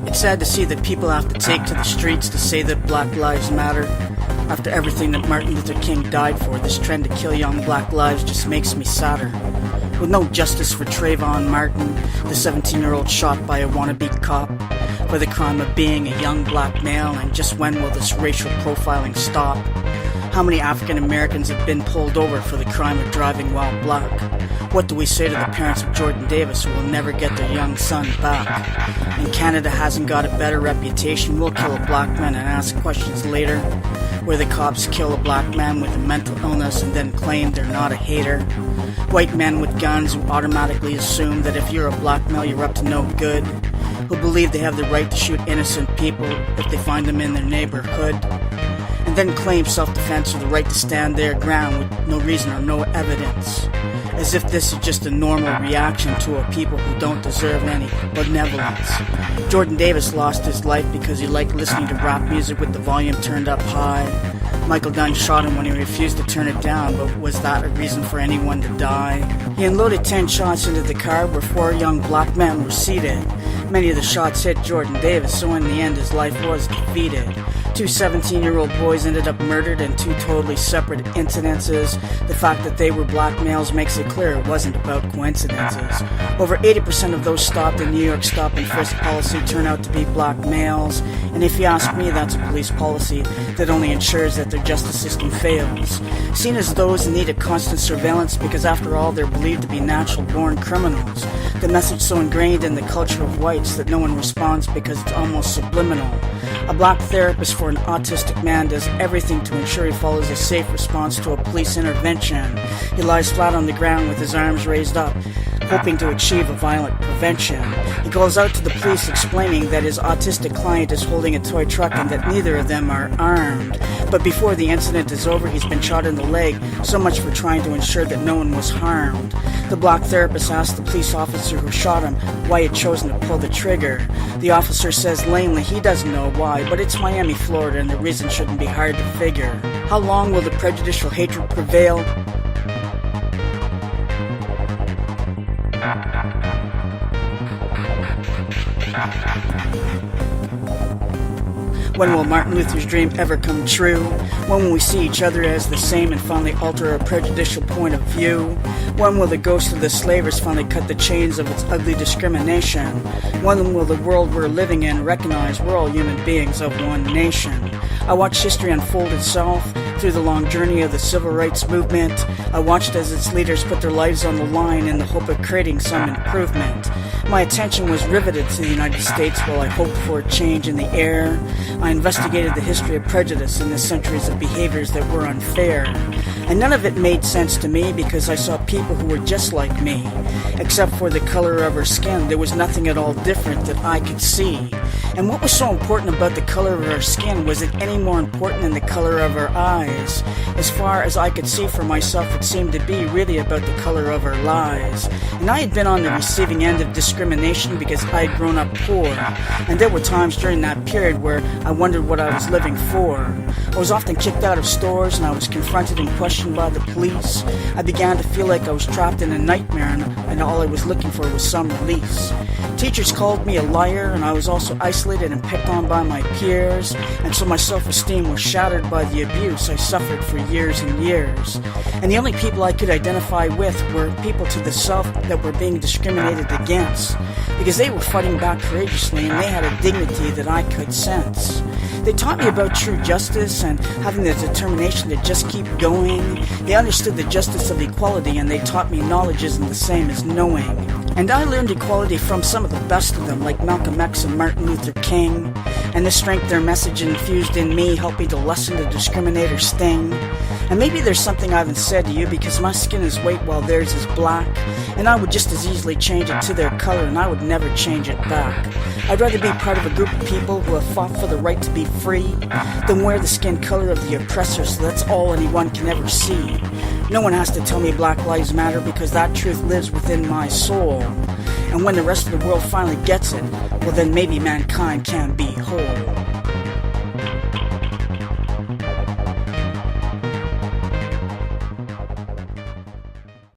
It's sad to see that people have to take to the streets to say that Black Lives Matter. After everything that Martin Luther King died for, this trend to kill young black lives just makes me sadder. With no justice for Trayvon Martin, the 17-year-old shot by a wannabe cop, for the crime of being a young black male, and just when will this racial profiling stop? How many African Americans have been pulled over for the crime of driving while black? What do we say to the parents of Jordan Davis who will never get their young son back? And Canada hasn't got a better reputation. We'll kill a black man and ask questions later, where the cops kill a black man with a mental illness and then claim they're not a hater. White men with guns who automatically assume that if you're a black male you're up to no good, who believe they have the right to shoot innocent people if they find them in their neighborhood, and then claim self-defense or the right to stand their ground with no reason or no evidence, as if this is just a normal reaction to a people who don't deserve any benevolence. Jordan Davis lost his life because he liked listening to rap music with the volume turned up high. Michael Dunn shot him when he refused to turn it down, but was that a reason for anyone to die? He unloaded 10 shots into the car where 4 young black men were seated. Many of the shots hit Jordan Davis, so in the end his life was defeated. 2 17-year-old boys ended up murdered in 2 totally separate incidences. The fact that they were black males makes it clear it wasn't about coincidences. Over 80% of those stopped in New York stop and frisk policy turn out to be black males. And if you ask me, that's a police policy that only ensures that their justice system fails. Seen as those in need of constant surveillance because after all they're believed to be natural-born criminals. The message so ingrained in the culture of whites that no one responds because it's almost subliminal. A black therapist for an autistic man does everything to ensure he follows a safe response to a police intervention. He lies flat on the ground with his arms raised up, hoping to achieve a violent prevention. He calls out to the police explaining that his autistic client is holding a toy truck and that neither of them are armed. But before the incident is over, he's been shot in the leg, so much for trying to ensure that no one was harmed. The black therapist asks the police officer who shot him why he had chosen to pull the trigger. The officer says lamely he doesn't know why, but it's Miami, Florida, and the reason shouldn't be hard to figure. How long will the prejudicial hatred prevail? When will Martin Luther's dream ever come true? When will we see each other as the same and finally alter our prejudicial point of view? When will the ghost of the slavers finally cut the chains of its ugly discrimination? When will the world we're living in recognize we're all human beings of one nation? I watched history unfold itself through the long journey of the civil rights movement. I watched as its leaders put their lives on the line in the hope of creating some improvement. My attention was riveted to the United States while I hoped for a change in the air. I investigated the history of prejudice and the centuries of behaviors that were unfair. And none of it made sense to me because I saw people who were just like me. Except for the color of her skin, there was nothing at all different that I could see. And what was so important about the color of her skin? Was it any more important than the color of her eyes? As far as I could see for myself, it seemed to be really about the color of her lies. And I had been on the receiving end of discrimination because I had grown up poor. And there were times during that period where I wondered what I was living for. I was often kicked out of stores and I was confronted and questioned by the police. I began to feel like I was trapped in a nightmare and all I was looking for was some release. Teachers called me a liar and I was also isolated and picked on by my peers. And so my self-esteem was shattered by the abuse I suffered for years and years. And the only people I could identify with were people to the south that were being discriminated against. Because they were fighting back courageously and they had a dignity that I could sense. They taught me about true justice and having the determination to just keep going. They understood the justice of equality and they taught me knowledge isn't the same as knowing. And I learned equality from some of the best of them, like Malcolm X and Martin Luther King. And the strength their message infused in me helped me to lessen the discriminator's sting. And maybe there's something I haven't said to you because my skin is white while theirs is black. And I would just as easily change it to their color and I would never change it back. I'd rather be part of a group of people who have fought for the right to be free than wear the skin color of the oppressor, so that's all anyone can ever see. No one has to tell me Black Lives Matter because that truth lives within my soul. And when the rest of the world finally gets it, well then maybe mankind can be whole.